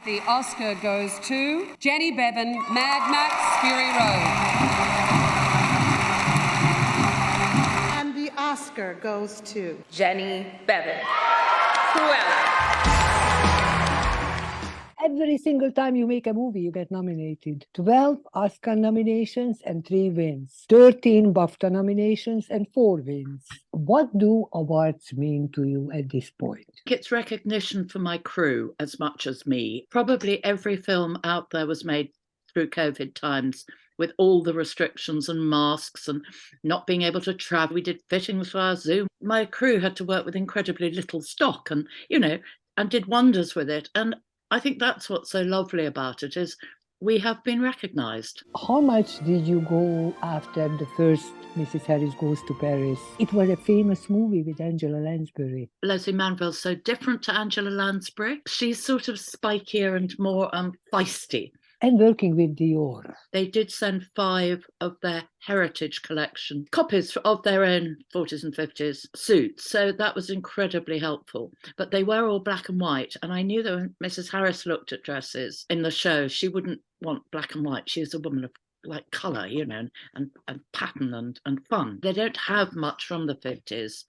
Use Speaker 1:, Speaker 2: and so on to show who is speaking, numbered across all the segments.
Speaker 1: The Oscar goes to Jenny Beavan, Mad Max, Fury Road.
Speaker 2: And the Oscar goes to
Speaker 3: Jenny Beavan, Cruella.
Speaker 4: Every single time you make a movie, you get nominated. 12 Oscar nominations and 3 wins. 13 BAFTA nominations and 4 wins. What do awards mean to you at this point?
Speaker 5: It's recognition for my crew as much as me. Probably every film out there was made through COVID times with all the restrictions and masks and not being able to travel. We did fittings via Zoom. My crew had to work with incredibly little stock and did wonders with it. And I think that's what's so lovely about it is we have been recognised.
Speaker 4: How much did you go after the first Mrs. Harris Goes to Paris? It was a famous movie with Angela Lansbury.
Speaker 5: Leslie Manville's so different to Angela Lansbury. She's sort of spikier and more feisty.
Speaker 4: And working with Dior.
Speaker 5: They did send 5 of their heritage collection, copies of their own 40s and 50s suits. So that was incredibly helpful. But they were all black and white. And I knew that when Mrs. Harris looked at dresses in the show, she wouldn't want black and white. She is a woman of like colour, and pattern and fun. They don't have much from the 50s.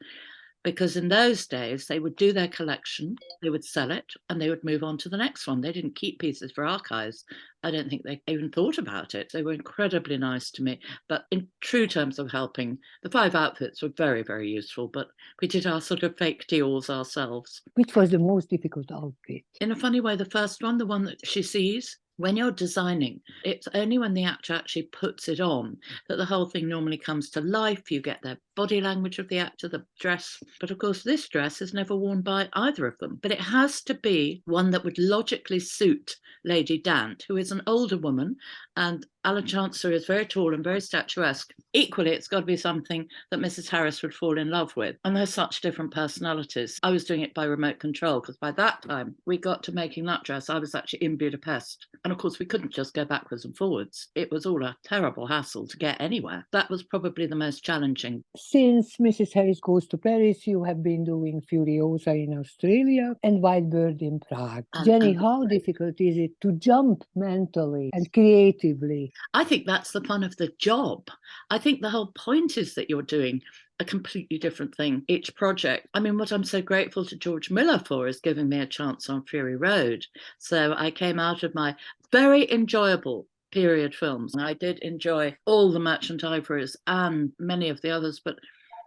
Speaker 5: Because in those days, they would do their collection, they would sell it, and they would move on to the next one. They didn't keep pieces for archives. I don't think they even thought about it. They were incredibly nice to me. But in true terms of helping, the 5 outfits were very, very useful. But we did our sort of fake deals ourselves.
Speaker 4: Which was the most difficult outfit?
Speaker 5: In a funny way, the first one, the one that she sees, when you're designing, it's only when the actor actually puts it on that the whole thing normally comes to life. You get their body language of the actor, the dress. But of course, this dress is never worn by either of them. But it has to be one that would logically suit Lady Dant, who is an older woman, and Alan Chancellor is very tall and very statuesque. Equally, it's got to be something that Mrs. Harris would fall in love with. And they're such different personalities. I was doing it by remote control because by that time we got to making that dress. I was actually in Budapest. And of course, we couldn't just go backwards and forwards. It was all a terrible hassle to get anywhere. That was probably the most challenging.
Speaker 4: Since Mrs. Harris Goes to Paris, you have been doing Furiosa in Australia and White Bird in Prague. Jenny, how difficult is it to jump mentally and creatively?
Speaker 5: I think that's the fun of the job. I think the whole point is that you're doing a completely different thing each project. I mean, what I'm so grateful to George Miller for is giving me a chance on Fury Road. So I came out of my very enjoyable period films. I did enjoy all the Merchant Ivories and many of the others, but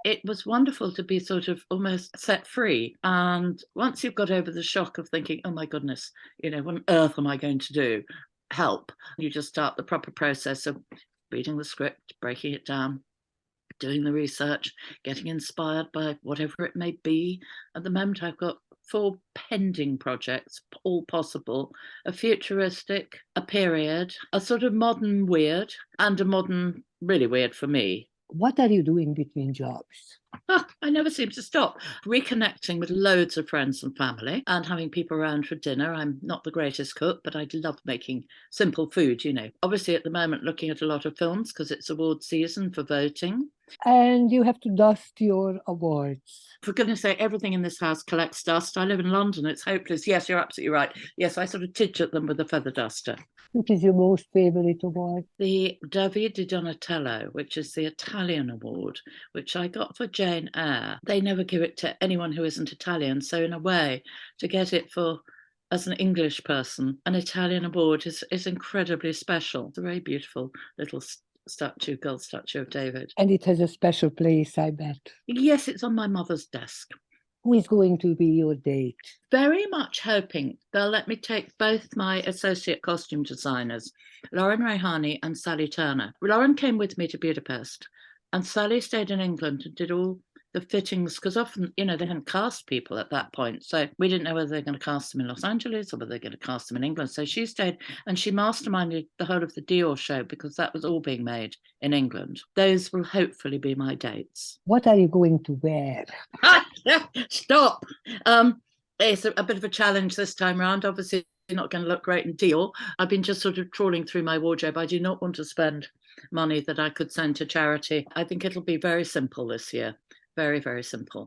Speaker 5: it was wonderful to be sort of almost set free. And once you've got over the shock of thinking, oh my goodness, what on earth am I going to do? Help. You just start the proper process of reading the script, breaking it down, doing the research, getting inspired by whatever it may be. At the moment, I've got 4 pending projects, all possible: a futuristic, a period, a sort of modern weird, and a modern really weird for me.
Speaker 4: What are you doing between jobs?
Speaker 5: I never seem to stop. Reconnecting with loads of friends and family and having people around for dinner. I'm not the greatest cook, but I love making simple food, Obviously, at the moment, looking at a lot of films because it's award season for voting.
Speaker 4: And you have to dust your awards.
Speaker 5: For goodness sake, everything in this house collects dust. I live in London. It's hopeless. Yes, you're absolutely right. Yes, I sort of tidge at them with a feather duster.
Speaker 4: Which is your most favourite award?
Speaker 5: The David di Donatello, which is the Italian award, which I got for Jane Eyre. They never give it to anyone who isn't Italian. So in a way, to get it as an English person, an Italian award is incredibly special. It's a very beautiful little gold statue of David.
Speaker 4: And it has a special place, I bet.
Speaker 5: Yes, it's on my mother's desk.
Speaker 4: Who is going to be your date?
Speaker 5: Very much hoping they'll let me take both my associate costume designers, Lauren Rehani and Sally Turner. Lauren came with me to Budapest and Sally stayed in England and did all the fittings, because often, they hadn't cast people at that point. So we didn't know whether they're going to cast them in Los Angeles or whether they're going to cast them in England. So she stayed and she masterminded the whole of the Dior show because that was all being made in England. Those will hopefully be my dates.
Speaker 4: What are you going to wear?
Speaker 5: Stop. It's a bit of a challenge this time around. Obviously, not going to look great in Dior. I've been just sort of trawling through my wardrobe. I do not want to spend money that I could send to charity. I think it'll be very simple this year. Very, very simple.